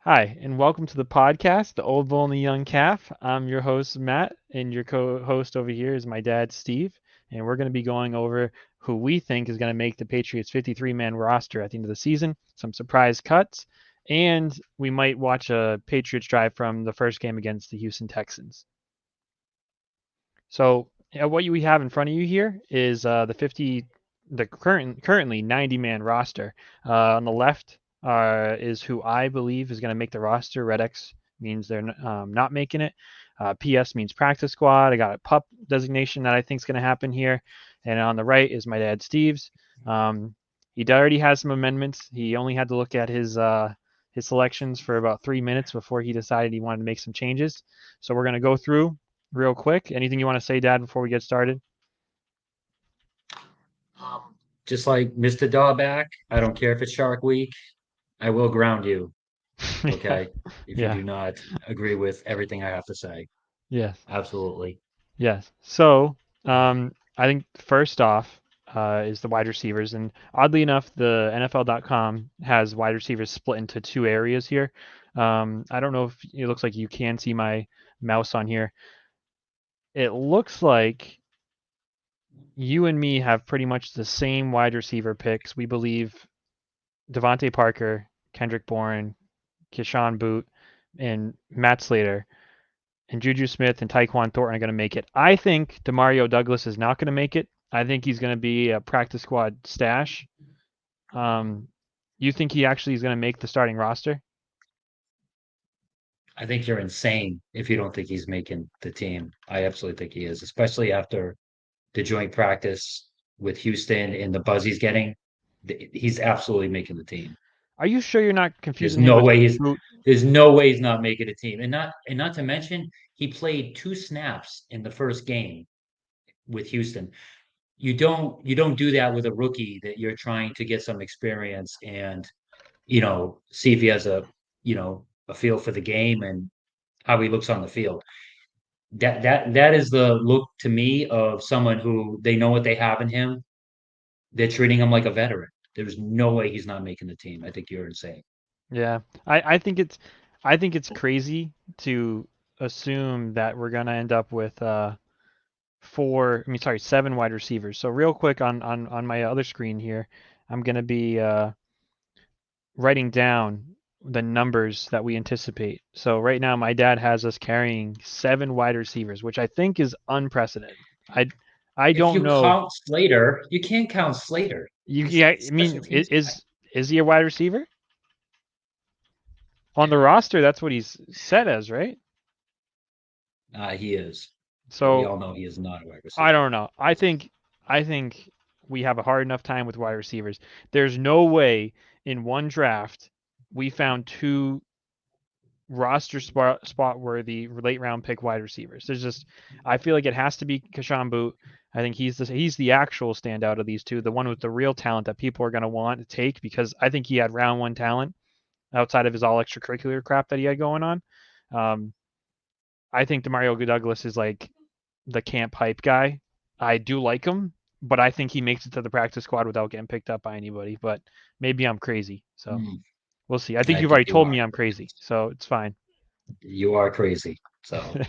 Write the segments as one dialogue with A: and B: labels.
A: Hi, and welcome to the podcast, The Old Bull and the Young Calf. I'm your host, Matt, and your co host over here is my dad, Steve. And we're going to be going over who we think is going to make the Patriots 53-man roster at the end of the season, some surprise cuts, and we might watch a Patriots drive from the first game against the Houston Texans. So, what we have in front of you here is the currently 90-man roster. On the left is who I believe is going to make the roster. Red X means they're not making it. PS means practice squad. I got a pup designation that I think is going to happen here. And on the right is my dad, Steve's. He already has some amendments. He only had to look at his selections for about 3 minutes before he decided he wanted to make some changes. So we're going to go through real quick. Anything you want to say, Dad, before we get started?
B: Just like Mr. Dawback, I don't care if it's Shark Week, I will ground you,
A: Yeah,
B: okay? If you
A: yeah,
B: do not agree with everything I have to say.
A: yes,
B: Absolutely.
A: yes. So, I think first off is the wide receivers, and oddly enough, the NFL.com has wide receivers split into two areas here. I don't know if it looks like you can see my mouse on here. It looks like you and me have pretty much the same wide receiver picks. We believe Devontae Parker, Kendrick Bourne, Keyshawn Boot, and Matt Slater, and Juju Smith and Tyquan Thornton are going to make it. I think Demario Douglas is not going to make it. I think he's going to be a practice squad stash. Um, you think he actually is going to make the starting roster?
B: I think you're insane if you don't think he's making the team. I absolutely think he is, especially after the joint practice with Houston and the buzz he's getting. He's absolutely making the team.
A: Are you sure you're not
B: There's
A: confusing him
B: no
A: with
B: way he's
A: Boot?
B: there's no way he's not making a team. And not to mention he played 2 snaps in the first game with Houston. You don't do that with a rookie that you're trying to get some experience and see if he has a feel for the game and how he looks on the field. That is the look to me of someone who they know what they have in him. They're treating him like a veteran. There's no way he's not making the team. I think you're insane.
A: Yeah, I think it's crazy to assume that we're going to end up with seven wide receivers. So real quick on my other screen here, I'm going to be writing down the numbers that we anticipate. So right now, my dad has us carrying seven wide receivers, which I think is unprecedented. I I
B: If
A: don't
B: you
A: know.
B: count Slater, you can't count Slater. He's
A: Yeah,
B: a
A: I
B: special
A: mean,
B: teams guy.
A: is he a wide receiver on the roster? That's what he's set as, right?
B: He is, but we
A: So
B: all know he is not a wide
A: I
B: receiver.
A: don't know. I think we have a hard enough time with wide receivers. There's no way in one draft we found two roster spot worthy late round pick wide receivers. There's just I feel like it has to be Kashan Boot. I think he's the actual standout of these two, the one with the real talent that people are going to want to take because I think he had round one talent outside of his all extracurricular crap that he had going on. Um, I think Demario Douglas is like the camp hype guy. I do like him, but I think he makes it to the practice squad without getting picked up by anybody. But maybe I'm crazy, so
B: Hmm,
A: we'll see. I think
B: I
A: you've
B: think
A: already
B: you
A: told
B: are.
A: me I'm crazy, so it's fine.
B: You are crazy. So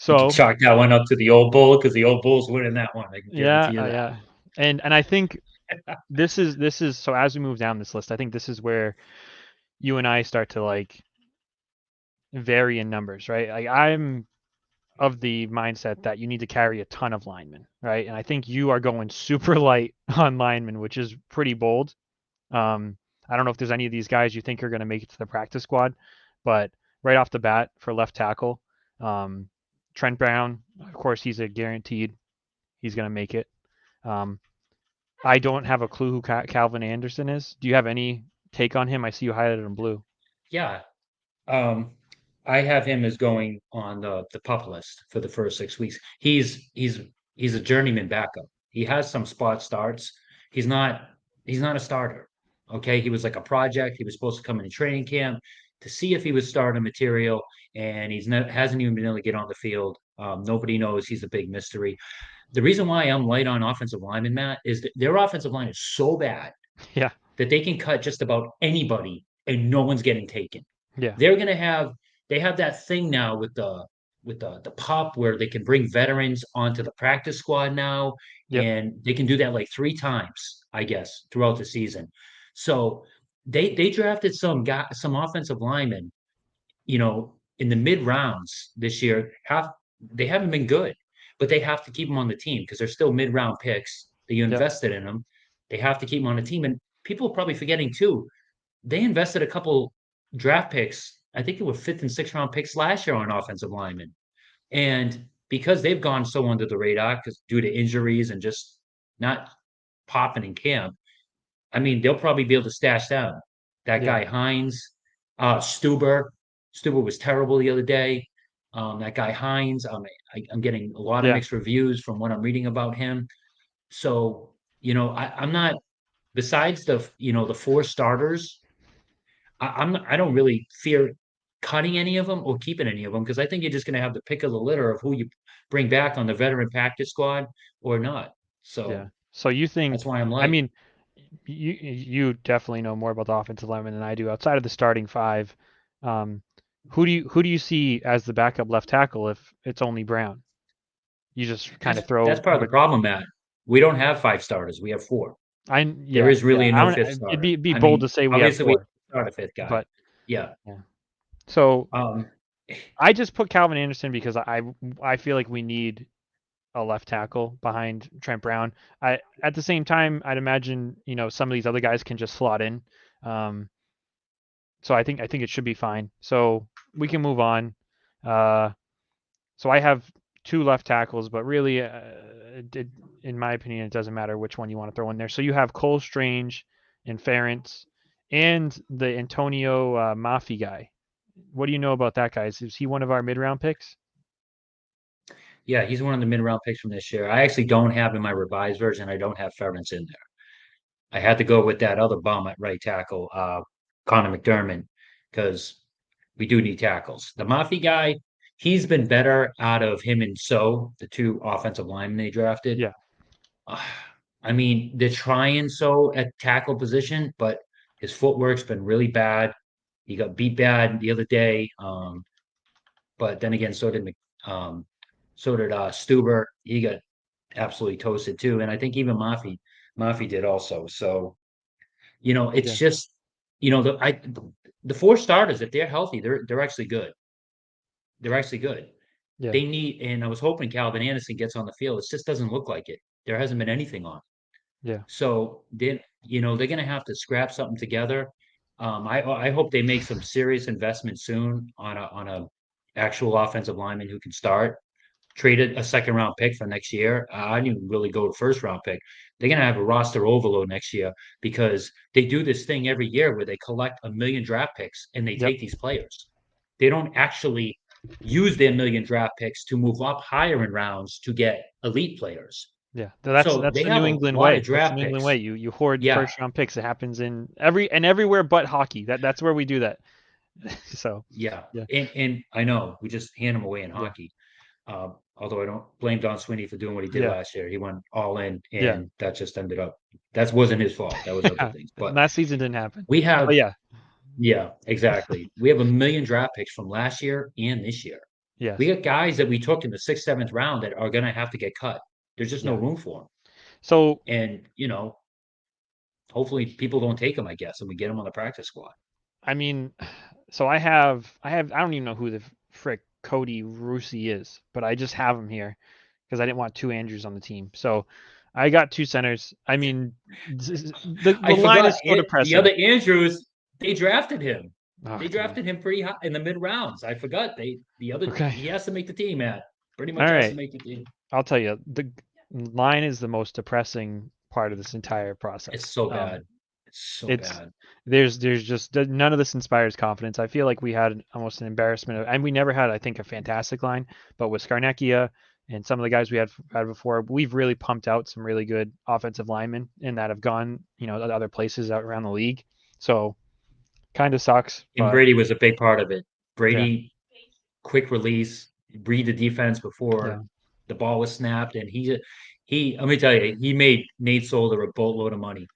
B: you can
A: So
B: chalk that one up to the old bull because the old bull's winning that one. I can
A: yeah,
B: guarantee you that.
A: yeah, and I think this is so as we move down this list, I think this is where you and I start to like vary in numbers, right? Like I'm of the mindset that you need to carry a ton of linemen, right? And I think you are going super light on linemen, which is pretty bold. I don't know if there's any of these guys you think are going to make it to the practice squad, but right off the bat for left tackle, um, Trent Brown, of course, he's a guaranteed. He's going to make it. Um, I don't have a clue who Calvin Anderson is. Do you have any take on him? I see you highlighted in blue.
B: Yeah. Um, I have him as going on the pup list for the first 6 weeks. He's a journeyman backup. He has some spot starts. He's not he's not a starter. Okay, he was like a project. He was supposed to come into training camp to see if he was starting material, and hasn't even been able to get on the field. Nobody knows. He's a big mystery. The reason why I'm light on offensive lineman, Matt, is that their offensive line is so bad
A: Yeah,
B: that they can cut just about anybody and no one's getting taken.
A: Yeah.
B: They're gonna have they have that thing now with the pup where they can bring veterans onto the practice squad now,
A: Yep.
B: and they can do that like 3 times, I guess, throughout the season. So they drafted some offensive linemen, in the mid rounds this year. They haven't been good, but they have to keep them on the team because they're still mid round picks that you
A: Yep.
B: invested in them. They have to keep them on the team, and people are probably forgetting too. They invested a couple draft picks. I think it were fifth and sixth round picks last year on offensive linemen. And because they've gone so under the radar because due to injuries and just not popping in camp, I mean, they'll probably be able to stash them. That
A: Yeah.
B: guy Hines, Stuber. Stuber was terrible the other day. That guy Hines, I'm getting a lot of
A: Yeah.
B: mixed reviews from what I'm reading about him. So, I'm not. Besides the 4 starters, I don't really fear cutting any of them or keeping any of them because I think you're just going to have the pick of the litter of who you bring back on the veteran practice squad or not.
A: Yeah.
B: So
A: So you
B: that's
A: think,
B: why I'm
A: I
B: like,
A: mean, you definitely know more about the offensive lineman than I do. Outside of the starting five, um, who do you see as the backup left tackle if it's only Brown? You just kind
B: that's
A: of
B: that's
A: throw
B: part of the
A: what
B: problem, Matt. We don't have 5 starters. We have 4. There
A: yeah,
B: is
A: yeah.
B: really no
A: I'm
B: fifth
A: it'd
B: starter.
A: be
B: I
A: bold
B: mean,
A: to say we have
B: obviously we
A: four,
B: start a fifth guy.
A: but
B: Yeah.
A: yeah. So
B: Um,
A: I just put Calvin Anderson because I feel like we need a left tackle behind Trent Brown. At the same time, I'd imagine some of these other guys can just slot in. Um, so I think it should be fine. So we can move on. Uh, so I have two left tackles, but really, in my opinion, it doesn't matter which one you want to throw in there. So you have Cole Strange and Ferentz and the Antonio Mafi guy. What do you know about that guy? Is he one of our mid-round picks?
B: yeah, he's one of the mid-round picks from this year. I actually don't have in my revised version. I don't have Ferentz in there. I had to go with that other bum at right tackle, Connor McDermott, because we do need tackles. The Mafi guy, he's been better out of him and the 2 offensive linemen they drafted.
A: Yeah,
B: Uh, I mean, they're trying at tackle position, but his footwork's been really bad. He got beat bad the other day. But then again, so did Stuber. He got absolutely toasted too. And I think even Mafi did also. So, it's
A: yeah,
B: just, the 4 starters, if they're healthy, they're actually good. They're actually good.
A: yeah,
B: And I was hoping Calvin Anderson gets on the field. It just doesn't look like it. There hasn't been anything on.
A: yeah,
B: So they're gonna have to scrap something together. I hope they make some serious investment soon on a actual offensive lineman who can start. Traded a second round pick for next year. I didn't even really go to first round pick. They're gonna have a roster overload next year because they do this thing every year where they collect a million draft picks and they
A: yep,
B: take these players. They don't actually use their million draft picks to move up higher in rounds to get elite players.
A: yeah. That's
B: So
A: that's
B: they
A: the
B: have
A: New
B: a
A: England
B: lot of
A: way. That's the
B: draft
A: New England way.
B: picks.
A: You hoard
B: Yeah,
A: first round picks. It happens in everywhere but hockey. That's where we do that. So
B: yeah.
A: yeah,
B: And I know we just hand them away in
A: yeah,
B: hockey. Although I don't blame Don Sweeney for doing what he did
A: yeah,
B: last year. He went all in,
A: yeah,
B: and that just ended up that wasn't his fault. That was other
A: yeah.
B: things. But
A: Last season didn't happen.
B: we have,
A: But yeah,
B: yeah, exactly. We have a million draft picks from last year and this year. We
A: yes,
B: got guys that we took in the sixth, seventh round that are going to have to get cut. There's just no
A: yeah.
B: room for them.
A: So
B: And, hopefully people don't take them, I guess, and we get them on the practice squad.
A: I mean, so I don't even know who the frick Cody Russi is, but I just have him here because I didn't want two Andrews on the team. So I got two centers. I mean, the
B: I
A: line
B: forgot
A: is so
B: the
A: depressing.
B: other Andrews, they drafted him.
A: Oh,
B: They
A: dude.
B: drafted him pretty high in the mid rounds. I forgot
A: Okay.
B: he has to make the team, Matt. Pretty
A: All
B: much has to
A: right.
B: make the team.
A: I'll tell you, the line is the most depressing part of this entire
B: It's
A: process.
B: so bad. It's so
A: It's
B: bad.
A: there's just none of this inspires confidence. I feel like we had almost an embarrassment, and we never had, I think, a fantastic line, but with Skarnecchia and some of the guys we had before, we've really pumped out some really good offensive linemen and that have gone, to other places out around the league. So kind of sucks,
B: And
A: but
B: Brady was a big part of it.
A: yeah,
B: Brady, quick release, read the defense
A: yeah,
B: before the ball was snapped, and let me tell you, he made Nate Solder a boatload of money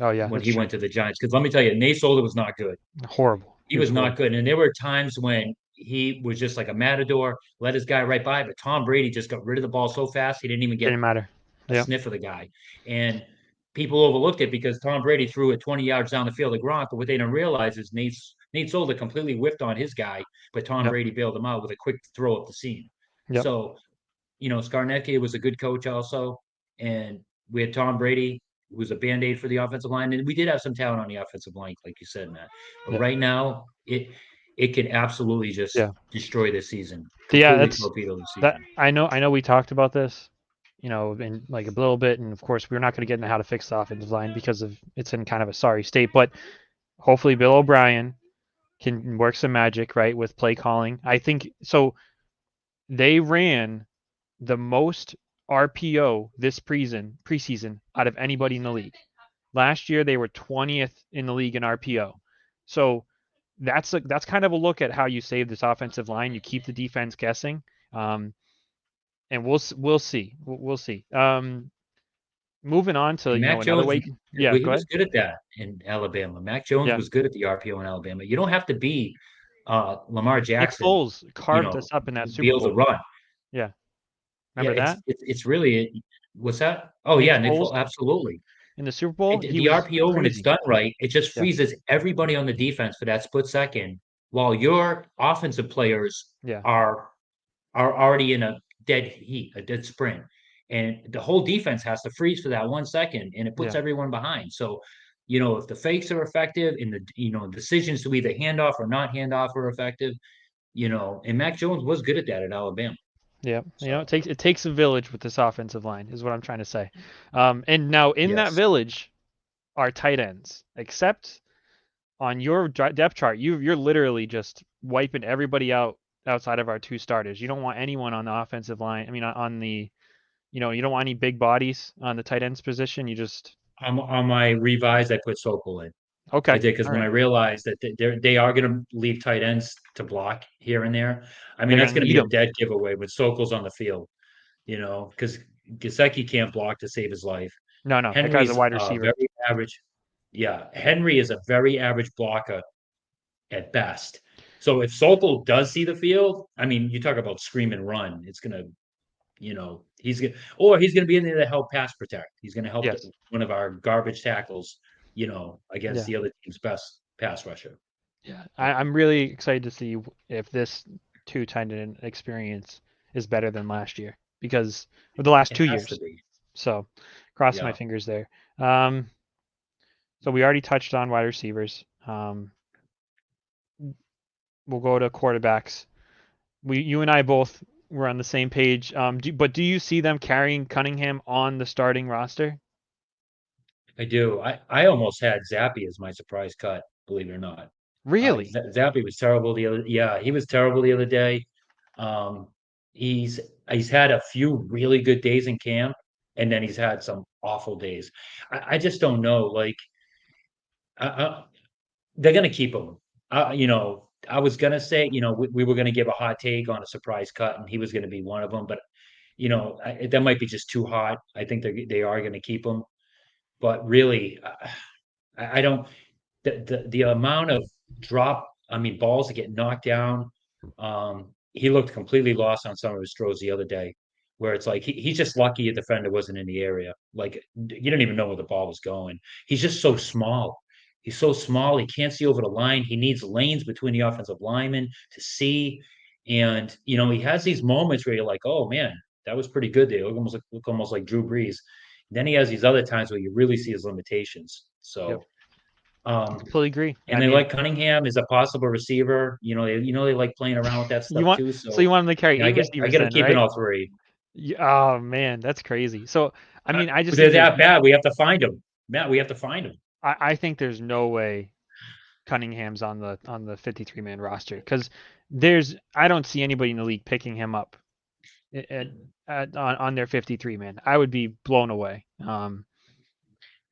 A: oh yeah,
B: when
A: that's
B: he
A: true.
B: went to the Giants. Because let me tell you, Nate Solder was not good.
A: Horrible.
B: he was not good. And there were times when he was just like a matador, let his guy right by. But Tom Brady just got rid of the ball so fast he didn't even get
A: Didn't matter.
B: a
A: Yeah.
B: sniff of the guy. And people overlooked it because Tom Brady threw it 20 yards down the field to Gronk. But what they didn't realize is Nate Solder completely whiffed on his guy, but Tom
A: Yep.
B: Brady bailed him out with a quick throw up the seam.
A: Yep.
B: So, Skarnecki was a good coach also. And we had Tom Brady, who was a band-aid for the offensive line. And we did have some talent on the offensive line, like you said, Matt. But
A: Yep.
B: right now, it can absolutely just
A: Yeah.
B: destroy this season,
A: Yeah.
B: completely torpedo the
A: That.
B: season.
A: I know we talked about this, in like a little bit, and of course we're not going to get into how to fix the offensive line because of it's in kind of a sorry state. But hopefully Bill O'Brien can work some magic, right, with play calling. I think so. They ran the most RPO this preseason out of anybody in the league. Last year they were 20th in the league in RPO. So that's kind of a look at how you save this offensive line. You keep the defense guessing, and we'll see. We'll see. Moving on to
B: And Mac
A: another
B: Jones,
A: way. Yeah,
B: he
A: go
B: was
A: ahead.
B: good at that in Alabama. Mac Jones
A: Yeah,
B: was good at the RPO in Alabama. You don't have to be Lamar
A: Nick
B: Jackson,
A: Foles
B: you
A: carved
B: know,
A: us up in that
B: to be
A: Super
B: able to
A: Bowl.
B: run.
A: Yeah,
B: Yeah,
A: remember that?
B: it's really what's that? Oh
A: Nick
B: yeah, Nick
A: Foles
B: Foles, absolutely.
A: in the Super Bowl. He
B: The
A: was
B: RPO when it's
A: crazy.
B: done right, it just
A: Yeah,
B: freezes everybody on the defense for that split second, while your offensive players
A: yeah,
B: are already in a dead heat, a dead sprint. And the whole defense has to freeze for that 1 second and it puts
A: yeah.
B: everyone behind. So, if the fakes are effective and the decisions to either hand off or not hand off are effective, and Mac Jones was good at that at Alabama.
A: Yeah,
B: So
A: it takes a village with this offensive line, is what I'm trying to say. And now in that
B: yes.
A: village are tight ends, except on your depth chart, you're literally just wiping everybody out outside of our two starters. You don't want anyone on the offensive line. I mean, on the, you don't want any big bodies on the tight ends position. You just
B: On my revised, I put Sokol in. I
A: okay,
B: did because
A: all
B: when I
A: right.
B: realized that they are going to leave tight ends to block here and there, I mean
A: They're
B: that's
A: gonna
B: going to
A: need
B: be a
A: them.
B: dead giveaway with Sokol's on the field. Because Gesicki can't block to save his life.
A: No, no, that guy's a
B: Henry's
A: wide receiver.
B: very average. Yeah, Henry is a very average blocker at best. So if Sokol does see the field, I mean, you talk about scream and run. It's gonna, he's gonna be in there to help pass protect. He's gonna help
A: Yes.
B: one of our garbage tackles, against
A: Yeah.
B: the other team's best pass rusher.
A: Yeah. I'm really excited to see if this two tight end experience is better than last year because of the last
B: It
A: two
B: has to
A: years.
B: be.
A: So crossing my
B: Yeah,
A: fingers there. Um, so we already touched on wide receivers. We'll go to quarterbacks. You and I both were on the same page. But do you see them carrying Cunningham on the starting roster?
B: I do. I almost had Zappy as my surprise cut, believe it or not.
A: Really?
B: Zappy was terrible yeah, he was terrible the other day. Um, he's he's had a few really good days in camp, and then he's had some awful days. I just don't know. Like, I, they're gonna keep him. I was gonna say, we were gonna give a hot take on a surprise cut, and he was gonna be one of them. But that might be just too hot. I think they are gonna keep him. But really, I don't. The amount of I mean, balls that get knocked down. He looked completely lost on some of his throws the other day, where it's like he's just lucky a defender wasn't in the area. Like you don't even know where the ball was going. He's just so small. He's so small. He can't see over the line. He needs lanes between the offensive linemen to see. And he has these moments where you're like, oh man, that was pretty good there. Look almost like Drew Brees. Then he has these other times where you really see his limitations.
A: Yep.
B: So
A: I
B: um,
A: completely agree.
B: and
A: I
B: they
A: mean,
B: like Cunningham as a possible receiver. They like playing around with that
A: you
B: stuff
A: want
B: too.
A: so you
B: So
A: want them to carry
B: yeah,
A: eight
B: I
A: receivers
B: got to
A: then,
B: keep in
A: right?
B: all three.
A: Oh man, that's crazy. So I mean, I just
B: They're
A: think there's
B: that bad. We have to find them, Matt. We have to find them.
A: I think there's no way Cunningham's on the 53 man roster because I don't see anybody in the league picking him up at, on their 53 man. I would be blown away.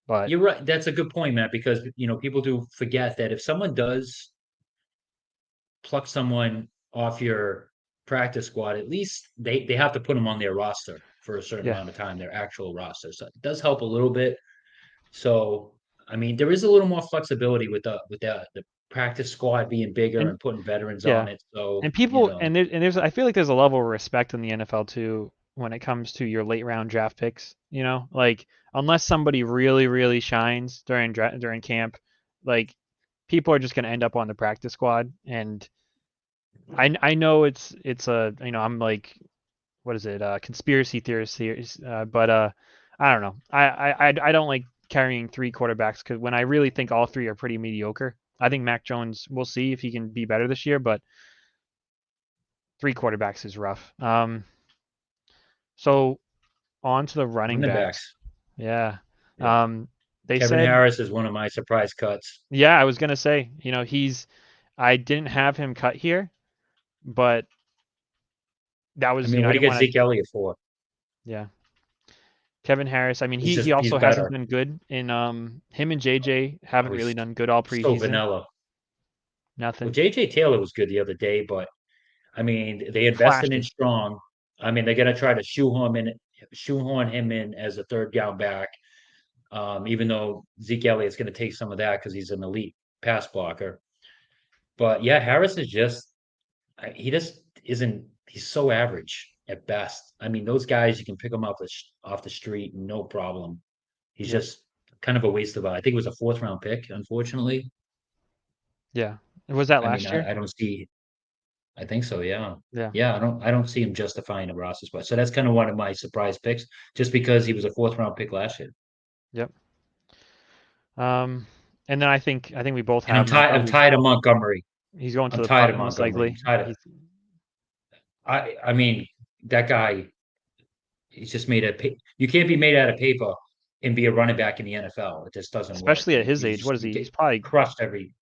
A: But
B: You're right. That's a good point, Matt, because people do forget that if someone does pluck someone off your practice squad, at least they have to put them on their roster for a certain
A: yeah,
B: amount of time, their actual roster. So it does help a little bit. So I mean, there is a little more flexibility with the practice squad being bigger
A: And
B: and putting veterans on
A: yeah,
B: it. So,
A: and people and there's I feel like there's a level of respect in the NFL too when it comes to your late round draft picks. Like unless somebody really shines during camp, like people are just going to end up on the practice squad. And I know it's a I'm like what is it conspiracy theories, but I don't know. I don't like carrying three quarterbacks because when I really think all three are pretty mediocre. I think Mac Jones, we'll see if he can be better this year, but three quarterbacks is rough. So on to the running
B: running
A: backs.
B: backs.
A: Yeah.
B: Yeah.
A: They
B: Kevin
A: said,
B: Harris is one of my surprise cuts.
A: yeah, I was gonna say, I didn't have him cut here, but that
B: I
A: was,
B: mean, what
A: I
B: do you
A: didn't
B: get
A: want to,
B: Zeke Elliott for?
A: yeah. Kevin Harris. I mean,
B: He's
A: he
B: just he's
A: also hasn't
B: better.
A: been good in him and JJ
B: Oh,
A: haven't really
B: he's
A: done good all
B: so
A: preseason.
B: vanilla. Well,
A: Nothing.
B: JJ Taylor was good the other day, but I mean, they invested in
A: Flashy.
B: strong. I mean, they're gonna try to shoehorn him in as a third down back. Even though Zeke Elliott's going to take some of that because he's an elite pass blocker. But yeah, Harris is he just isn't. He's so average at best. I mean, those guys you can pick them up off the street, no problem. He's
A: Yep.
B: just kind of a waste of. I think it was a fourth round pick, unfortunately.
A: Yeah. Was that
B: I mean,
A: last year?
B: I don't see. I think so. Yeah,
A: Yeah.
B: yeah. I don't see him justifying a roster spot. So that's kind of one of my surprise picks, just because he was a fourth round pick last year.
A: Yep. Um, and then I think we both
B: And
A: have
B: I'm
A: Montgomery.
B: tired of Montgomery.
A: He's going to
B: I'm
A: the
B: tired
A: punt
B: of
A: most
B: Montgomery. I'm
A: likely.
B: tired of.
A: He's
B: I mean, that guy. He's just made of. You can't be made out of paper and be a running back in the NFL. It just doesn't work.
A: especially at his age. What is
B: You
A: he?
B: get
A: He's probably
B: crushed every.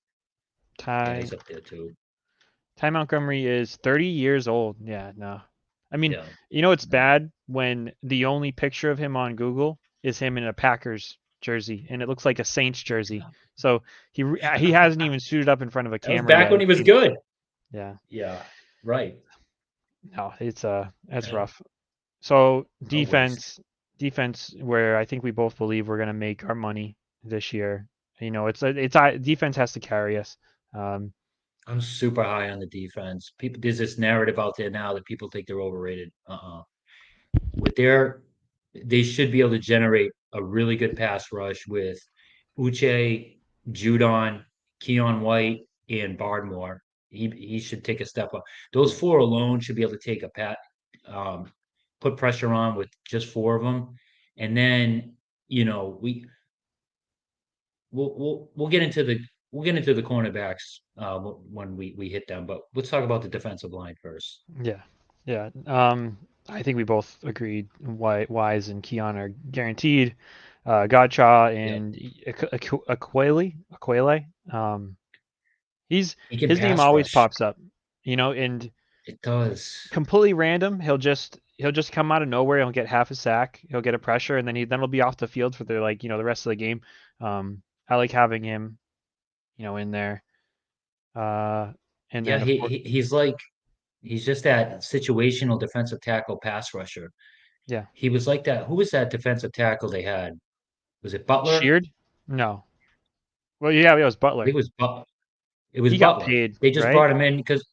B: Yeah,
A: Ty
B: he's up there too.
A: Ty Montgomery is 30 years old. Yeah, no. I mean,
B: Yeah.
A: it's bad when the only picture of him on Google is him in a Packers jersey, and it looks like a Saints jersey. So he hasn't even suited up in front of a
B: That was
A: camera
B: back
A: yet.
B: when he was
A: He's
B: good.
A: yeah,
B: Yeah. Right.
A: no, that's
B: Yeah.
A: rough. So
B: A waste.
A: defense, where I think we both believe we're gonna make our money this year. Defense has to carry us. Um,
B: I'm super high on the defense. There's this narrative out there now that people think they're overrated. With they should be able to generate a really good pass rush with Uche, Judon, Keon White, and Bardmore. He should take a step up. Those four alone should be able to take um, put pressure on with just four of them, and then we'll get into the cornerbacks when we hit them. But let's talk about the defensive line first.
A: Yeah, yeah. I think we both agreed Wise and Keon are guaranteed. Godchaw
B: Yep,
A: and Aquele. He's
B: he can
A: his name
B: pass
A: always
B: rush.
A: pops up, and
B: It does.
A: completely random. He'll just come out of nowhere. He'll get half a sack. He'll get a pressure, and then he'll be off the field for the rest of the game. I like having him, in there. Uh, and
B: Yeah,
A: then of course,
B: he's just that situational defensive tackle pass rusher.
A: yeah,
B: He was like that. Who was that defensive tackle they had? Was it Butler?
A: Sheared. No, well, yeah, it was
B: I think
A: Butler.
B: it was
A: He got
B: Butler.
A: paid,
B: They just
A: right?
B: brought him in because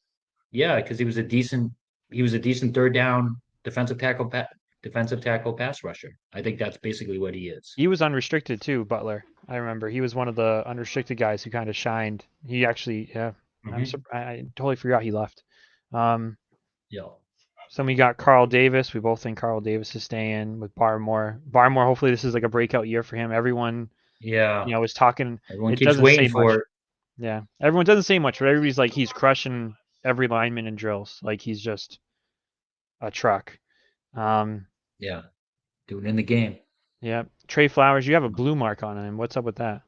B: he was a decent third down defensive tackle pass rusher. I think that's basically what he is.
A: He was unrestricted too, Butler. I remember he was one of the unrestricted guys who kind of shined. He actually, yeah,
B: Hmm.
A: I totally forgot he left. Um,
B: Yeah.
A: so we got Carl Davis. We both think Carl Davis is staying with Barmore. Barmore, hopefully this is like a breakout year for him. Everyone,
B: Yeah.
A: is talking.
B: Everyone
A: It
B: keeps
A: doesn't
B: waiting
A: say
B: for
A: much.
B: it.
A: Yeah, everyone doesn't say much, but everybody's like he's crushing every lineman in drills. Like he's just a truck. Um,
B: Yeah. Do it in the game.
A: yeah. Trey Flowers, you have a blue mark on him. What's up with that?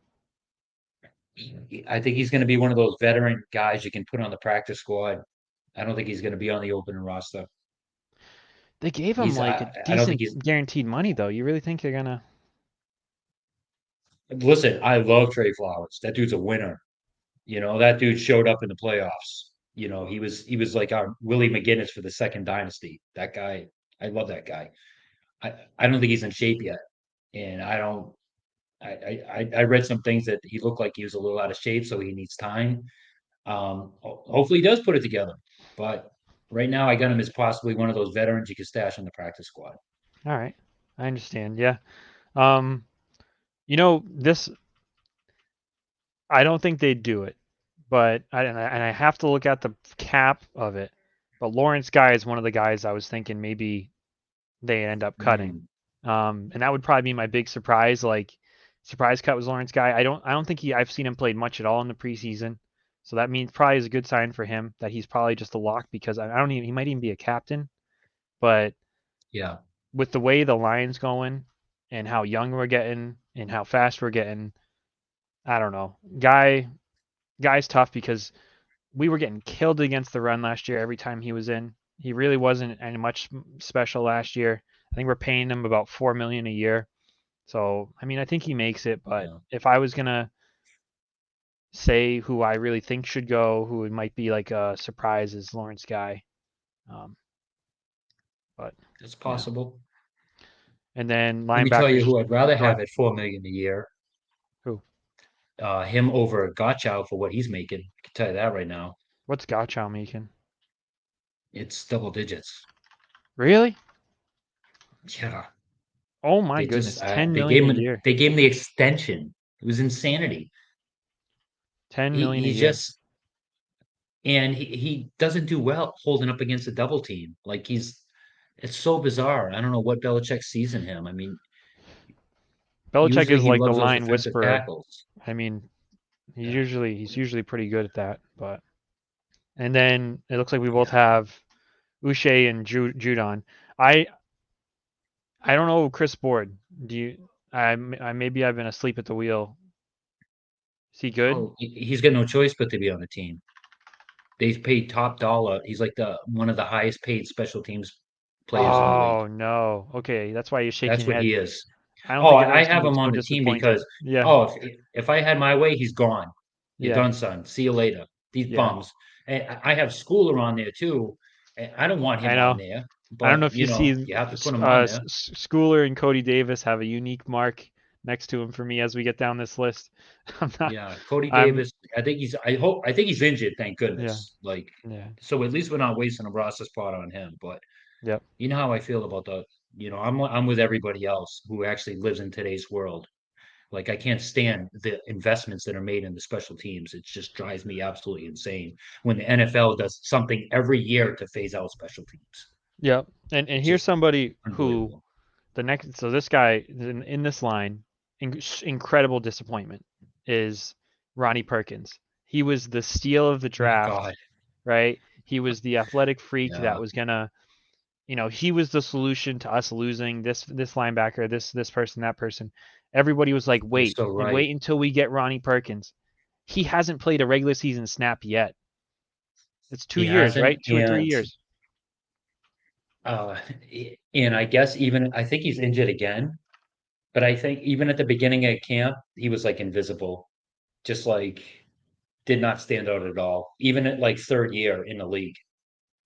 B: I think he's going to be one of those veteran guys you can put on the practice squad. I don't think he's going to be on the open roster.
A: They gave him like a
B: I don't think
A: decent
B: he's.
A: guaranteed money though. You really think they're gonna?
B: Listen, I love Trey Flowers. That dude's a winner. That dude showed up in the playoffs. He was like our Willie McGinnis for the second dynasty. That guy, I love that guy. I don't think he's in shape yet, and I don't. I read some things that he looked like he was a little out of shape, so he needs time. Hopefully he does put it together. But right now, I got him as possibly one of those veterans you can stash in the practice squad.
A: All right. I understand. Yeah. Um, this I don't think they'd do it, but I have to look at the cap of it. But Lawrence Guy is one of the guys I was thinking maybe they end up cutting.
B: Mm,
A: And that would probably be my big surprise. Like surprise cut was Lawrence Guy. I don't think I've seen him played much at all in the preseason. So that means probably is a good sign for him that he's probably just a lock because I don't even he might even be a captain. But
B: yeah.
A: with the way the line's going and how young we're getting and how fast we're getting, I don't know. Guy's tough because we were getting killed against the run last year every time he was in. He really wasn't any much special last year. I think we're paying him about 4 million a year. So I mean, I think he makes it. But
B: Yeah.
A: if I was gonna say who I really think should go, who it might be like a surprise, is Lawrence Guy. Um, but
B: It's
A: yeah,
B: possible.
A: and then
B: Let me tell you
A: linebackers.
B: who I'd rather
A: Go ahead.
B: have at 4 million a year.
A: Who?
B: Him over Gotchow for what he's making. I can tell you that right now.
A: What's Gotchow making?
B: It's double digits.
A: Really?
B: Yeah.
A: Oh my goodness, 10
B: They
A: million
B: gave
A: a
B: him
A: year.
B: the extension. It was insanity.
A: 10
B: He
A: million a
B: he
A: year.
B: just and he doesn't do well holding up against a double team. Like it's so bizarre. I don't know what Belichick sees in him. I mean,
A: Belichick
B: usually
A: is
B: he
A: like the
B: loves those
A: line
B: defensive
A: whisperer.
B: tackles.
A: I mean,
B: Yeah.
A: he's usually pretty good at that. But and then it looks like we both
B: Yeah.
A: have Uche and Judon. I I don't know Chris Board. Do you? I maybe I've been asleep at the wheel. Is he good?
B: Oh, he's got no choice but to be on the team. They paid top dollar. He's like the one of the highest paid special teams players in the league.
A: Oh no. Okay, that's why you're shaking
B: That's
A: your
B: what
A: head.
B: he is.
A: I don't
B: Oh,
A: think
B: I
A: everyone's gonna
B: have
A: be
B: him
A: so
B: on the team
A: disappointed.
B: because
A: Yeah,
B: oh, if I had my way, he's gone. You're
A: yeah,
B: done, son. See you later. These
A: yeah.
B: bums. And I have Schooler on there too. And I don't want
A: I
B: him on
A: know.
B: there,
A: I don't know
B: but
A: if you see
B: you have to put him on there.
A: Schooler and Cody Davis have a unique mark next to him for me as we get down this list. I'm not.
B: Yeah, Cody
A: I'm.
B: Davis. I think he's injured, thank
A: Yeah,
B: goodness. Like,
A: yeah,
B: so at least we're not wasting a roster spot on him. But
A: yep,
B: you know how I feel about I'm with everybody else who actually lives in today's world. Like I can't stand the investments that are made in the special teams. It just drives me absolutely insane when the NFL does something every year to phase out special teams.
A: yep. And
B: It's
A: here's
B: just
A: somebody who
B: unbelievable.
A: the next. So this guy in this line, incredible disappointment is Ronnie Perkins. He was the steal of the
B: Oh
A: draft,
B: God.
A: right? He was the athletic freak that
B: Yeah,
A: was gonna he was the solution to us losing this linebacker, this person, that person. Everybody was like,
B: you're
A: wait
B: so
A: and
B: right.
A: wait until we get Ronnie Perkins. He hasn't played a regular season snap yet. It's two
B: He
A: years,
B: hasn't,
A: right? 2 or 3 years.
B: uh, and I guess even I think he's injured again. But I think even at the beginning of camp, he was like invisible, just like did not stand out at all. Even at like third year in the league,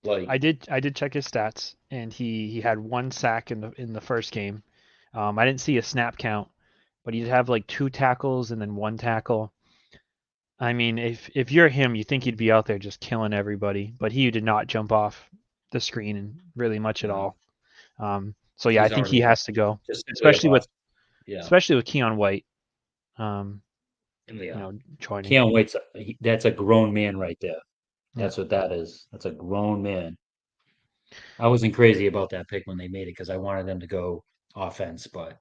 B: like
A: I did check his stats, and he had one sack in the first game. I didn't see a snap count, but he'd have like two tackles and then one tackle. I mean, if you're him, you think he'd be out there just killing everybody, but he did not jump off the screen and really much at
B: no,
A: all. So yeah, I
B: he's
A: think
B: already
A: he
B: a bust.
A: has to go,
B: Just simply a
A: especially with
B: bust. Yeah,
A: Keon White. Um,
B: yeah.
A: joining.
B: Can't wait. That's a grown man right there.
A: Yeah,
B: That's what that is. That's a grown man. I wasn't crazy about that pick when they made it because I wanted them to go offense, but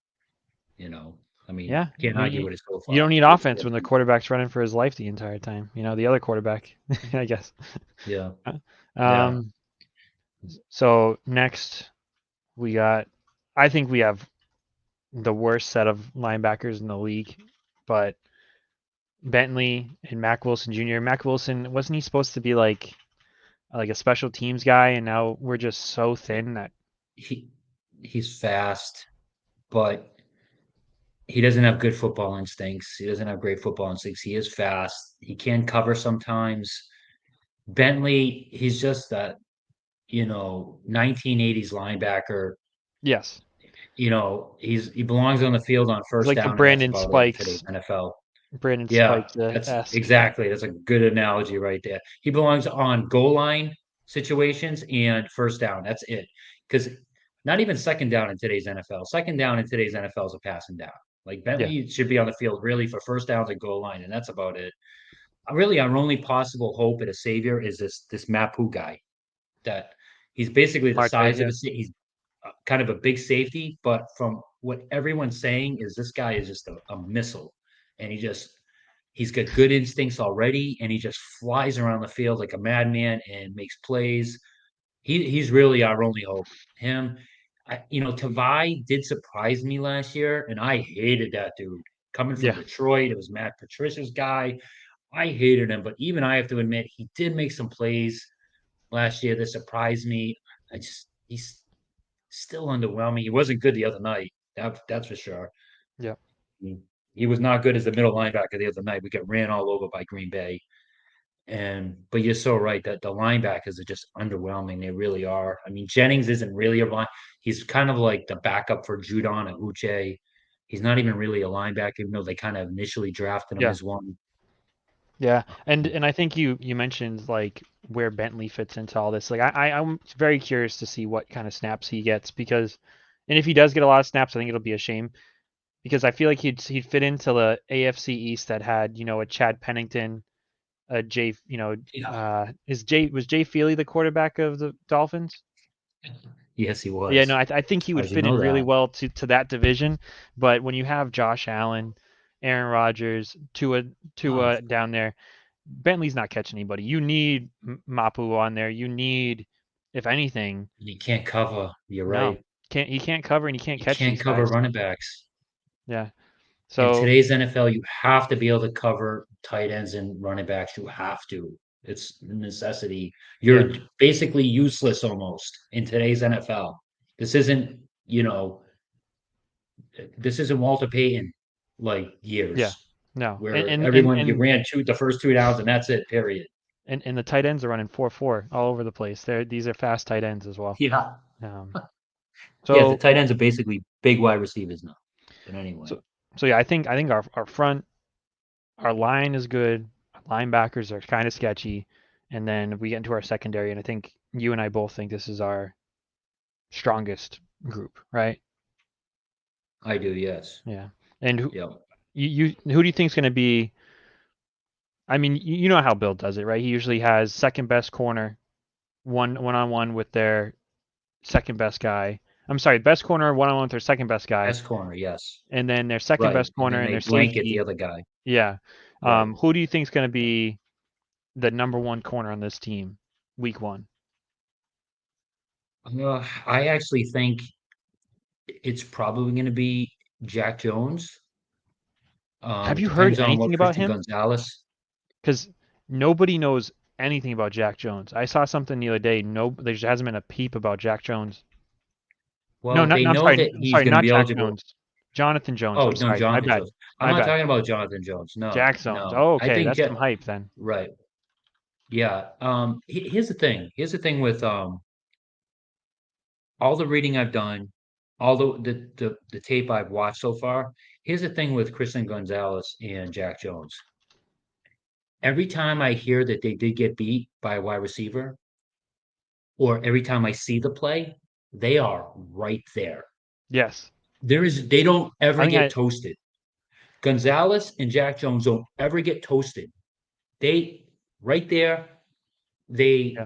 B: you know, I mean,
A: yeah.
B: can't argue with it so
A: You don't
B: far.
A: need offense when the quarterback's running for his life the entire time. The other quarterback, I guess.
B: Yeah, yeah.
A: Um, so next we got. I think we have the worst set of linebackers in the league, but Bentley and Mac Wilson Jr. Mac Wilson wasn't he supposed to be like a special teams guy, and now we're just so thin that
B: He he's fast, but he doesn't have good football instincts. He doesn't have great football instincts. He is fast. He can cover sometimes. Bentley, he's just that, 1980s linebacker.
A: yes,
B: he belongs on the field on
A: He's
B: first
A: like the
B: down, and that's
A: Brandon
B: about it in today's
A: Spikes,
B: NFL.
A: Brandon
B: Yeah,
A: Spikes
B: that's
A: esque.
B: exactly. That's a good analogy right there. He belongs on goal line situations and first down. That's it. Because not even second down in today's NFL. Second down in today's NFL is a passing down. Like
A: Yeah,
B: Bentley should be on the field really for first downs and goal line, and that's about it. Really, our only possible hope at a savior is this Mapu guy. That he's basically the
A: Marte.
B: size of
A: Yeah,
B: he's kind of a big safety, but from what everyone's saying is this guy is just a missile, and he's got good instincts already, and he just flies around the field like a madman and makes plays. He's really our only hope. Him, Tavai did surprise me last year, and I hated that dude. Coming from
A: yeah.
B: Detroit, it was Matt Patricia's guy. I hated him, but even I have to admit he did make some plays last year that surprised me. He's still underwhelming. He wasn't good the other night. That's for sure.
A: Yeah.
B: He, he was not good as the middle linebacker the other night. We got ran all over by Green Bay. But you're so right that the linebackers are just underwhelming. They really are. I mean, Jennings isn't really a line. He's kind of like the backup for Judon and Uche. He's not even really a linebacker, even though they kind of initially drafted him
A: Yeah.
B: as one.
A: Yeah. And I think you mentioned like where Bentley fits into all this. Like I'm very curious to see what kind of snaps he gets because, and if he does get a lot of snaps, I think it'll be a shame because I feel like he'd fit into the AFC East that had a Chad Pennington, a Jay,
B: Yeah.
A: was Jay Feely the quarterback of the Dolphins?
B: Yes, he
A: Yeah, no,
B: was.
A: I think he would
B: How'd you
A: fit in
B: know
A: really
B: that?
A: well to that division. But when you have Josh Allen, Aaron Rodgers,
B: Oh,
A: Tua down there, Bentley's not catching anybody. You need Mapu on there. You need, if anything,
B: he can't cover. You're
A: no,
B: right.
A: he can't cover and he can't
B: You
A: catch
B: can't
A: these
B: cover
A: guys.
B: running backs.
A: Yeah.
B: In
A: So
B: today's NFL, you have to be able to cover tight ends and running backs. You have to. It's a necessity.
A: yeah,
B: You're basically useless almost in today's NFL. This isn't, you know, this isn't Walter Payton like
A: yeah,
B: years
A: no,
B: where everyone you ran the first 2 downs and that's it, period.
A: and the tight ends are running 4-4 all over the place. These are fast tight ends as well.
B: Yeah.
A: Um,
B: Yeah, the
A: so
B: tight ends are basically big wide receivers now. But anyway,
A: so so yeah, I think our front, our line is good. Our linebackers are kind of sketchy, and then we get into our secondary, and I think you and I both think this is our strongest group, right?
B: I do, yes.
A: Yeah. And
B: Yeah.
A: who do you think is going to be? I mean, you know how Bill does it, right? He usually has second best corner, one on one with their second best guy. I'm sorry, best corner one on one with their second best guy,
B: S corner, yes.
A: and then their second
B: Right.
A: best
B: And
A: corner
B: then
A: and
B: they
A: their
B: blanket the
A: safety.
B: other guy.
A: Yeah.
B: Right.
A: Who do you think is going to be the number one corner on this team, week one?
B: I actually think it's probably going to be Jack Jones.
A: Have
B: It
A: you heard
B: depends on what
A: anything about
B: Christian
A: him?
B: Gonzalez.
A: Because nobody knows anything about Jack Jones. I saw something the other day. No, there just hasn't been a peep about Jack Jones. No,
B: Well,
A: not
B: they
A: no, I'm
B: know
A: sorry,
B: that
A: I'm
B: he's
A: sorry,
B: going to
A: not
B: be
A: Jack
B: eligible.
A: Jones. Jonathan Jones.
B: Oh,
A: I'm
B: no,
A: sorry. My
B: Jonathan
A: bad.
B: Jones. I'm
A: My
B: not
A: bad.
B: talking about Jonathan Jones. No,
A: Jack Jones.
B: no.
A: Oh,
B: I
A: okay.
B: think
A: That's
B: Jack,
A: some hype then.
B: right. Yeah. Here's the thing. Here's the thing with all the reading I've done, all the tape I've watched so far. Here's the thing with Christian Gonzalez and Jack Jones. Every time I hear that they did get beat by a wide receiver, or every time I see the play, they are right there.
A: Yes.
B: They don't
A: I
B: ever
A: think
B: get
A: I
B: toasted. Gonzalez and Jack Jones don't ever get toasted. They right there,
A: yeah.
B: they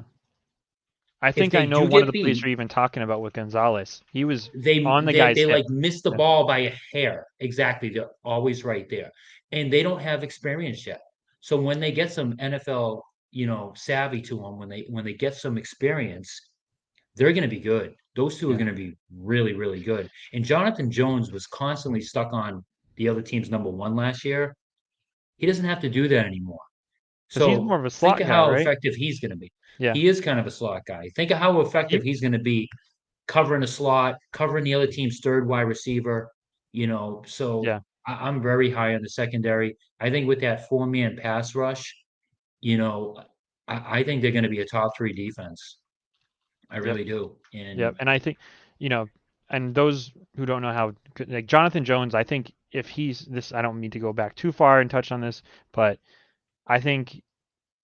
A: I
B: if
A: think I
B: they
A: know
B: do
A: one of
B: get
A: the plays
B: beat,
A: you're even talking about with Gonzalez. He was
B: they
A: on the
B: they
A: guy's
B: they
A: hip.
B: like miss the
A: Yeah.
B: ball by a hair. Exactly. They're always right there. And they don't have experience yet. So when they get some NFL, savvy to them, when they get some experience, they're going to be good. Those two are
A: Yeah.
B: going to be really, really good. And Jonathan Jones was constantly stuck on the other team's number one last year. He doesn't have to do that anymore.
A: Because he's more
B: So
A: of a
B: think
A: slot
B: of
A: guy,
B: how
A: right?
B: effective he's going to be.
A: Yeah.
B: He is kind of a slot guy. Think of how effective
A: He,
B: he's going to be covering a slot, covering the other team's third wide receiver. So
A: yeah.
B: I'm very high on the secondary. I think with that 4-man pass rush, you know, I think they're going to be a top three defense. I
A: Yep.
B: really do.
A: Yep.
B: And
A: And I think, you know, and those who don't know how, like Jonathan Jones, I think if he's this, I don't mean to go back too far and touch on this, but I think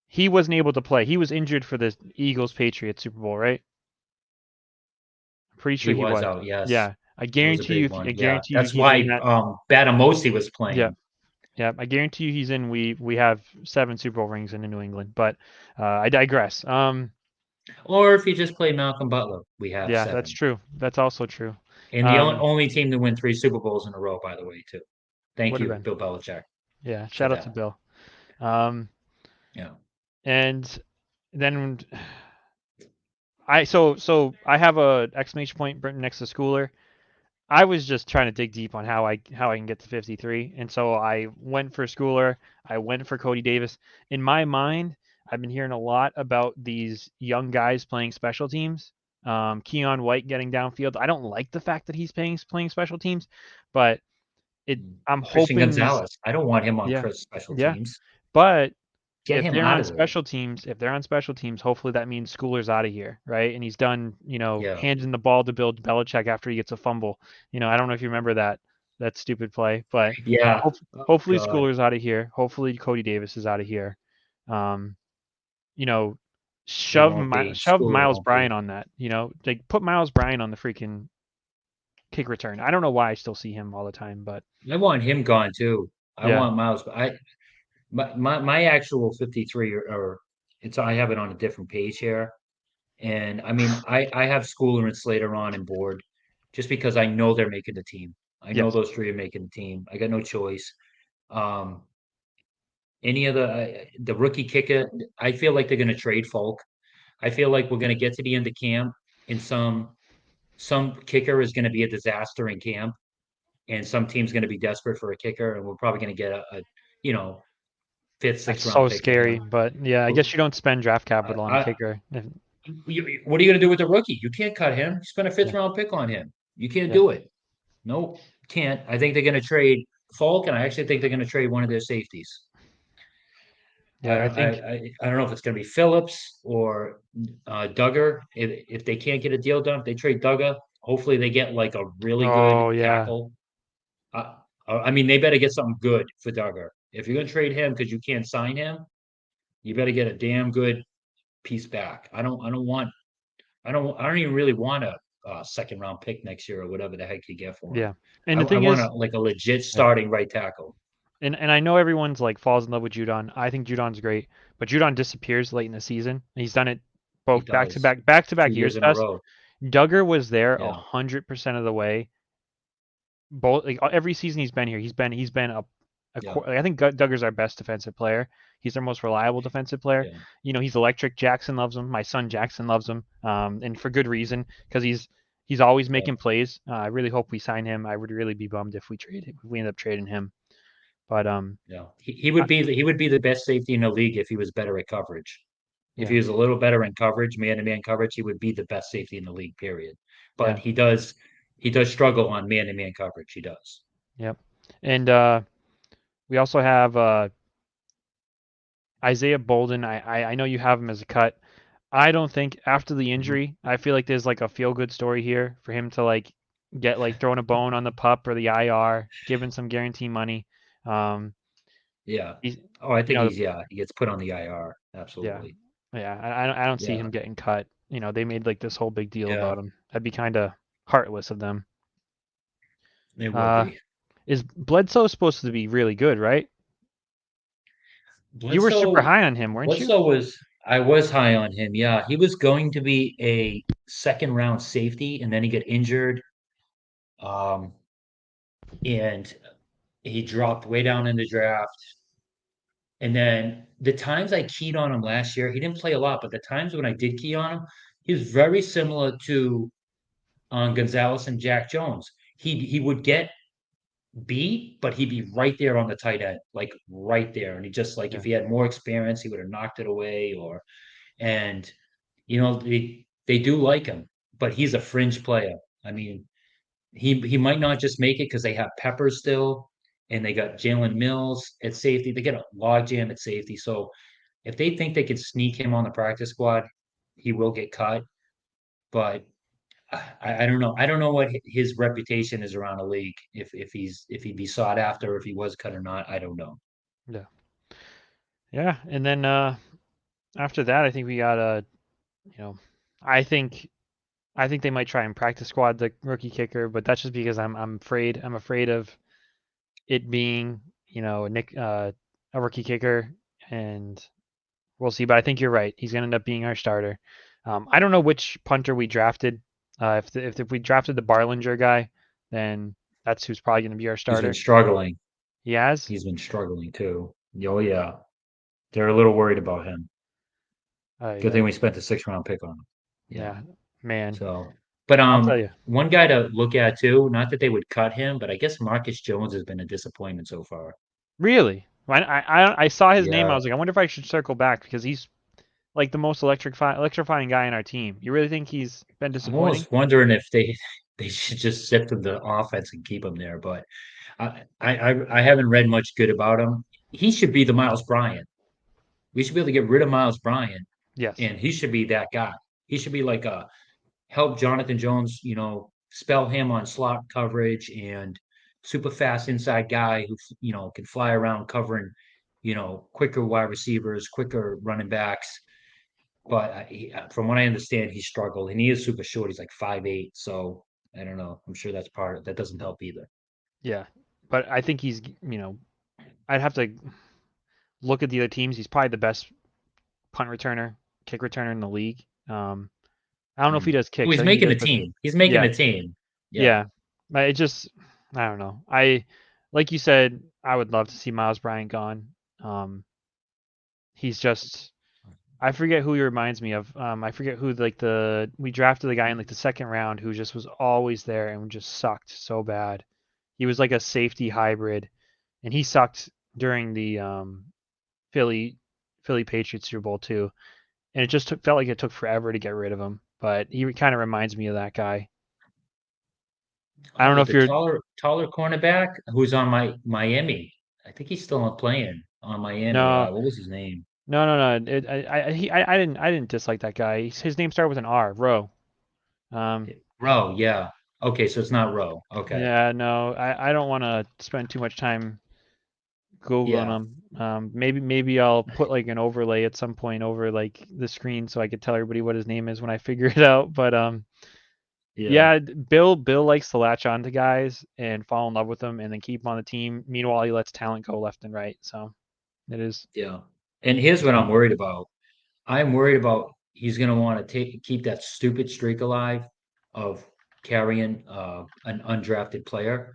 A: he wasn't able to play. He was injured for the Eagles Patriots Super Bowl, right? I'm pretty
B: He
A: sure he
B: was
A: was.
B: out, yes.
A: Yeah, I
B: It was a
A: guarantee you.
B: big
A: If, I
B: one. Yeah.
A: guarantee you
B: That's
A: he's in
B: why
A: that.
B: Batamosi was
A: Yeah,
B: playing.
A: yeah. I guarantee you he's in. We have 7 Super Bowl rings in New England, but I digress.
B: Or if you just play Malcolm Butler, we have
A: Yeah, that's
B: 7.
A: true. That's also true.
B: And the only,
A: Um,
B: only team to win 3 Super Bowls in a row, by the way, too. Thank
A: would have
B: you,
A: been.
B: Bill Belichick,
A: Yeah,
B: for
A: shout out to
B: that.
A: Bill. Um,
B: Yeah.
A: and then I have a exclamation point written next to Schooler. I was just trying to dig deep on how I can get to 53, and so I went for Schooler. I went for Cody Davis. In my mind, I've been hearing a lot about these young guys playing special teams. Keon White getting downfield. I don't like the fact that he's playing special teams, but it. I'm
B: Christian
A: hoping these.
B: Gonzalez. I don't want him on
A: Yeah,
B: Chris special
A: yeah.
B: teams.
A: But
B: Get him out of there.
A: if they're on special teams, hopefully that means Schooler's out of here, right? And he's done,
B: Yeah.
A: handing the ball to Bill Belichick after he gets a fumble. I don't know if you remember that stupid play, but
B: Yeah.
A: hope,
B: Oh,
A: hopefully
B: God.
A: Schooler's out of here. Hopefully Cody Davis is out of here. Um, you know,
B: He won't be.
A: shove
B: Schooler
A: Miles
B: won't be.
A: Bryant on that. Like put Miles Bryant on the freaking kick return. I don't know why I still see him all the time, but
B: I want him gone too. I
A: yeah,
B: want Miles. My actual 53 or it's I have it on a different page here. And I mean, I have Schooler and Slater on and board just because I know they're making the team. I know
A: yes,
B: those three are making the team. I got no choice. Um, any of the rookie kicker, I feel like they're going to trade Folk. I feel like we're going to get to the end of camp and some kicker is going to be a disaster in camp, and some team's going to be desperate for a kicker, and we're probably going to get a you know fifth,
A: that's
B: sixth round
A: so
B: pick for
A: scary.
B: him.
A: But yeah, I guess you don't spend draft capital on a
B: I,
A: kicker.
B: what are you going to do with the rookie? You can't cut him. You spend a fifth
A: Yeah,
B: round pick on him. You can't
A: yeah.
B: do it. Nope, can't. I think they're going to trade Falk, and I actually think they're going to trade one of their safeties. I
A: Yeah, I
B: don't, I,
A: think
B: I, I don't know if it's going to be Phillips or Duggar. If they can't get a deal done, if they trade Duggar, hopefully they get like a really good
A: oh yeah.
B: tackle. I mean, they better get something good for Duggar. If you're going to trade him because you can't sign him, you better get a damn good piece back. I don't even really want a second round pick next year or whatever the heck you get for him.
A: Yeah. And the
B: I
A: thing
B: want
A: is,
B: like a legit
A: yeah.
B: starting right tackle.
A: And I know everyone's like falls in love with Judon. I think Judon's great, but Judon disappears late in the season. He's done it
B: He
A: both
B: does
A: back to
B: two
A: back
B: years
A: years
B: in a
A: past.
B: row.
A: Duggar was there
B: Yeah,
A: 100% of the way. Both like every season he's been here, he's been
B: yeah,
A: I think Duggar's our best defensive player. He's our most reliable defensive player.
B: yeah,
A: He's electric. Jackson loves him. My son Jackson loves him, and for good reason because he's always
B: yeah.
A: making plays. I really hope we sign him. I would really be bummed if we end up trading him. But
B: Yeah, he would be the best safety in the league if he was better at coverage. If he
A: yeah,
B: was a little better in coverage, man-to-man coverage, he would be the best safety in the league, period. But
A: yeah,
B: he does struggle on man-to-man coverage. He does.
A: yep. And we also have Isaiah Bolden. I know you have him as a cut. I don't think after the
B: Mhm.
A: injury, I feel like there's like a feel good story here for him to like get like throwing a bone on the pup or the IR, given some guarantee money. Um,
B: Yeah.
A: he's,
B: Oh, I
A: you
B: think
A: know,
B: he gets put on the IR.
A: yeah,
B: Absolutely.
A: yeah. I don't see
B: Yeah.
A: him getting cut. They made like this whole big deal
B: Yeah,
A: about him. That'd be kind of heartless of them.
B: it would
A: Uh,
B: be.
A: is Bledsoe supposed to be really good, right? You were super
B: Bledsoe,
A: high on him, weren't you?
B: I was high on him. Yeah, he was going to be a second round safety, and then he got injured. Um, and he dropped way down in the draft. And then the times I keyed on him last year, he didn't play a lot, but the times when I did key on him, he was very similar to Gonzalez and Jack Jones. He would get beat, but he'd be right there on the tight end, like right there. And he just like if
A: Yeah,
B: he had more experience, he would have knocked it away. And they do like him, but he's a fringe player. I mean, he might not just make it because they have Pepper still, and they got Jalen Mills at safety. They get a logjam at safety. So if they think they can sneak him on the practice squad, he will get cut. But I don't know. I don't know what his reputation is around the league. If he'd be sought after, if he was cut or not, I don't know.
A: Yeah. Yeah. And then after that, I think we got you know, I think I think they might try and practice squad the rookie kicker, but that's just because I'm afraid of it being, Nick a rookie kicker, and we'll see. But I think you're right. He's gonna end up being our starter. I don't know which punter we drafted. If we drafted the Barlinger guy, then that's who's probably gonna be our
B: He's been
A: starter.
B: struggling.
A: He has.
B: He's been struggling too. Oh yeah, they're a little worried about him. Good
A: Yeah,
B: thing we spent a 6th round pick on him. Yeah.
A: yeah, man.
B: So, but
A: I'll tell you.
B: one guy to look at too. Not that they would cut him, but I guess Marcus Jones has been a disappointment so far.
A: Really, I saw his name. I
B: Yeah,
A: was like, I wonder if I should circle back because he's like the most electrifying guy in our team. You really think he's been
B: I'm
A: disappointing?
B: almost wondering if they should just sift him the offense and keep him there. But I haven't read much good about him. He should be the Miles Bryant. We should be able to get rid of Miles Bryant,
A: Yes.
B: and he should be that guy. He should be like a help Jonathan Jones, spell him on slot coverage and super fast inside guy who can fly around covering, quicker wide receivers, quicker running backs. But from what I understand, he struggled, and he is super short. He's like 5'8", so I don't know. I'm sure that's that doesn't help either.
A: Yeah, but I think I'd have to look at the other teams. He's probably the best punt returner, kick returner in the league. I don't know if he
B: Mm.
A: does
B: Well,
A: kicks.
B: he's
A: I think he
B: making
A: does
B: the
A: both.
B: team. He's making
A: Yeah,
B: the team. Yeah.
A: yeah. But I don't know. Like you said, I would love to see Miles Bryant gone. Um, he's just, I forget who he reminds me of. I forget who we drafted the guy in like the second round who just was always there and just sucked so bad. He was like a safety hybrid, and he sucked during the Philly Philly Patriots Super Bowl too. And it just felt like it took forever to get rid of him. But he kind of reminds me of that guy. I don't know
B: Oh,
A: if
B: the
A: you're
B: taller cornerback who's on my Miami. I think he's still playing on Miami.
A: no
B: What was his name?
A: no. I didn't dislike that guy. His name started with an R, Rowe. Um,
B: Rowe. Yeah. Okay, so it's not Rowe. Okay.
A: yeah, no, I don't want to spend too much time googling
B: Yeah.
A: him. Maybe I'll put like an overlay at some point over like the screen so I could tell everybody what his name is when I figure it out. But
B: Yeah.
A: yeah, Bill likes to latch on to guys and fall in love with them and then keep them on the team. Meanwhile, he lets talent go left and right. So it is.
B: Yeah. And here's what I'm worried about. I'm worried about he's going to want to keep that stupid streak alive of carrying an undrafted player.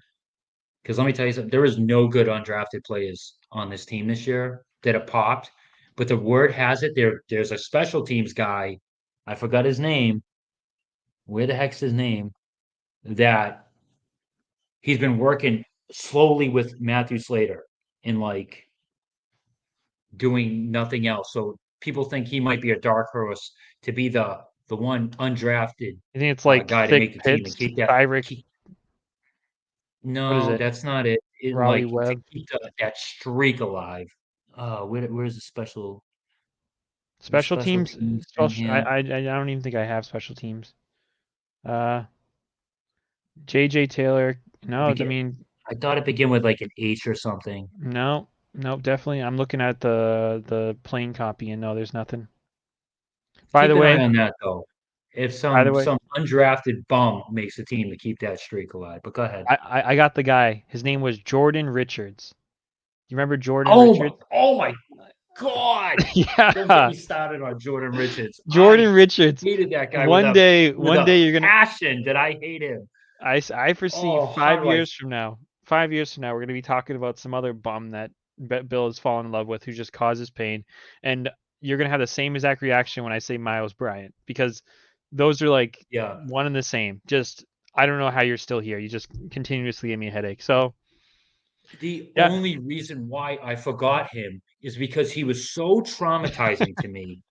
B: Because let me tell you something, there is no good undrafted players on this team this year that have popped. But the word has it there's a special teams guy. I forgot his name. Where the heck's his name? That he's been working slowly with Matthew Slater and like doing nothing else. So people think he might be a dark horse to be the one undrafted
A: I think it's like
B: guy to
A: Thick
B: make the team and
A: Pitts,
B: keep that.
A: Tyrick.
B: Keep,
A: What is
B: no,
A: it?
B: that's not it.
A: Raleigh
B: Like to
A: Webb.
B: keep that streak alive. Where's the
A: Special
B: special
A: teams.
B: teams thing here?
A: I don't even think I have special teams. Uh, J.J. Taylor.
B: It
A: No, I
B: begin,
A: mean
B: I thought it began with like an H or something.
A: no, no, definitely. I'm looking at the plain copy and no, there's nothing. By
B: Keep
A: the
B: an eye
A: way,
B: on that though. If
A: by the way,
B: some undrafted bum makes the team to keep that streak alive. But go ahead.
A: I got the guy. His name was Jordan Richards. You remember Jordan Richards?
B: Oh my God. Don't get
A: Yeah,
B: me started on Jordan Richards. I
A: Jordan Richards.
B: hated that guy with
A: One
B: a
A: day you're gonna.
B: passion that I hate him.
A: I foresee
B: Oh, how
A: five
B: do I
A: years from now. 5 years from now, we're gonna be talking about some other bum that Bill has fallen in love with, who just causes pain, and you're gonna have the same exact reaction when I say Miles Bryant because those are like
B: yeah.
A: one and the same. Just I don't know how you're still here. You just continuously give me a headache. So
B: The
A: yeah,
B: only reason why I forgot him is because he was so traumatizing to me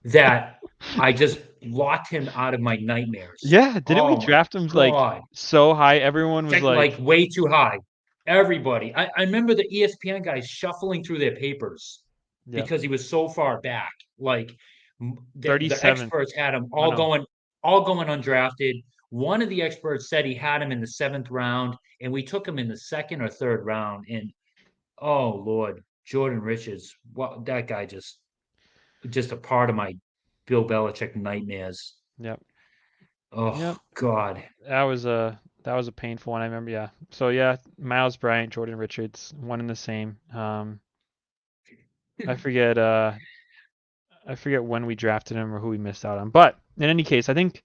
B: that I just locked him out of my nightmares.
A: yeah. Didn't we
B: Oh my
A: draft him like
B: God.
A: so high? Everyone was
B: Like
A: like,
B: way too high. Everybody. I remember the ESPN guys shuffling through their papers
A: yeah,
B: because he was so far back. Like the
A: 37th.
B: experts had him
A: Oh no,
B: all going undrafted One of the experts said he had him in the 7th round, and we took him in the 2nd or 3rd round. And oh Lord, Jordan Richards, what that guy just a part of my Bill Belichick nightmares.
A: Yep.
B: Oh
A: Yep.
B: God.
A: That was a painful one. I remember. Yeah. So yeah, Miles Bryant, Jordan Richards, one and the same. I forget. I forget when we drafted him or who we missed out on. But in any case, I think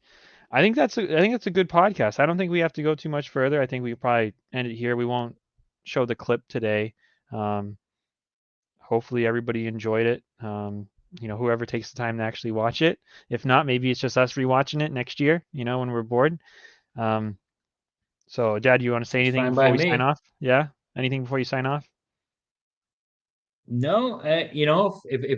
A: that's a good podcast. I don't think we have to go too much further. I think we could probably end it here. We won't show the clip today. Um, hopefully everybody enjoyed it. Whoever takes the time to actually watch it. If not, maybe it's just us rewatching it next year, when we're bored. So, Dad, you want to say
B: It's
A: anything
B: fine
A: before
B: by
A: we sign
B: me.
A: off? Yeah? Anything before you sign off?
B: No, if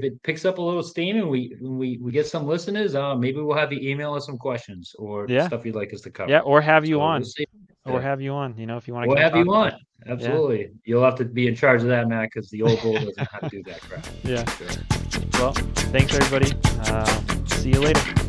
B: it picks up a little steam and we get some listeners, maybe we'll have you email us some questions or
A: Yeah.
B: stuff you'd like us to
A: Yeah,
B: cover.
A: or have you
B: So we'll
A: on.
B: see.
A: Or
B: Yeah.
A: have you on, if you want to
B: We'll
A: come
B: have
A: talk
B: you
A: about
B: on.
A: it. Yeah.
B: Absolutely. You'll have to be in charge of that, Matt, because the old bull doesn't know how to do that crap.
A: Yeah.
B: Sure.
A: Well, thanks everybody. See you later.